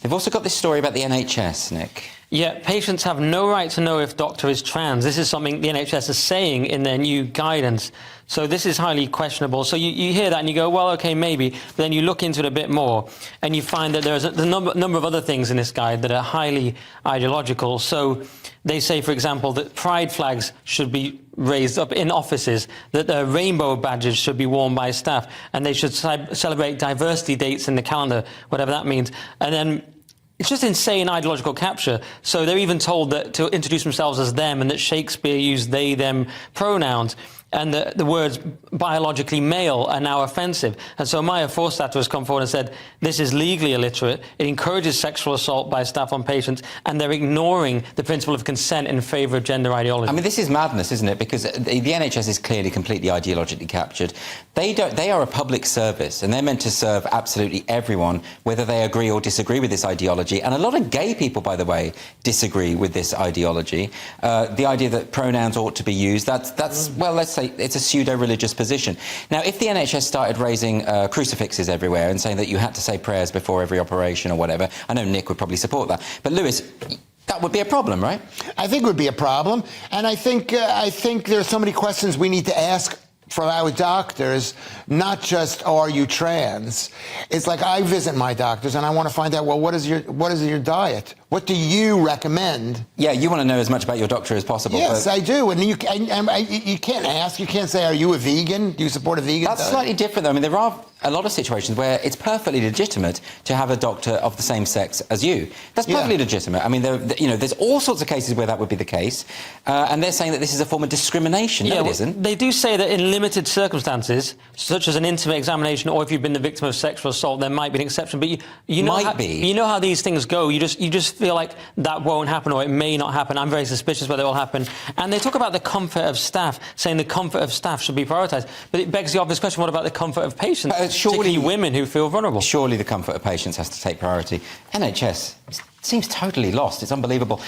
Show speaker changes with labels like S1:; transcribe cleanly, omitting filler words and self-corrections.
S1: They've also got this story about the NHS, Nick.
S2: Yeah, patients have no right to know if doctor is trans. This is something the NHS is saying in their new guidance. So this is highly questionable. So you hear that and you go, well, OK, maybe. But then you look into it a bit more and you find that there's a number of other things in this guide that are highly ideological. So they say, for example, that pride flags should be raised up in offices, that rainbow badges should be worn by staff, and they should celebrate diversity dates in the calendar, whatever that means. And then it's just insane ideological capture. So they're even told that to introduce themselves as them, and that Shakespeare used they, them pronouns, and the words biologically male are now offensive. And so Maya Forstater has come forward and said this is legally illiterate, it encourages sexual assault by staff on patients, and they're ignoring the principle of consent in favour of gender ideology.
S1: I mean, this is madness, isn't it? Because the NHS is clearly completely ideologically captured. They are a public service, and they're meant to serve absolutely everyone, whether they agree or disagree with this ideology. And a lot of gay people, by the way, disagree with this ideology. The idea that pronouns ought to be used, that's well, let's say it's a pseudo-religious position. Now, if the NHS started raising crucifixes everywhere and saying that you had to say prayers before every operation or whatever, I know Nick would probably support that. But Lewis, that would be a problem, right?
S3: I think it would be a problem. And I think there are so many questions we need to ask from our doctors, not just, are you trans? It's like I visit my doctors and I want to find out, well, what is your diet? What do you recommend?
S1: Yeah, you want to know as much about your doctor as possible.
S3: Yes, I do. And you can't ask. You can't say, are you a vegan? Do you support a vegan diet?
S1: That's slightly different, though. I mean, there are a lot of situations where it's perfectly legitimate to have a doctor of the same sex as you. That's perfectly legitimate. I mean, there's all sorts of cases where that would be the case. And they're saying that this is a form of discrimination. No, it isn't.
S2: They do say that in limited circumstances, such as an intimate examination or if you've been the victim of sexual assault, there might be an exception. But you know how these things go. You just feel like that won't happen or it may not happen. I'm very suspicious whether it will happen. And they talk about the comfort of staff, saying the comfort of staff should be prioritised. But it begs the obvious question, what about the comfort of patients, particularly women who feel vulnerable?
S1: Surely the comfort of patients has to take priority. NHS seems totally lost. It's unbelievable.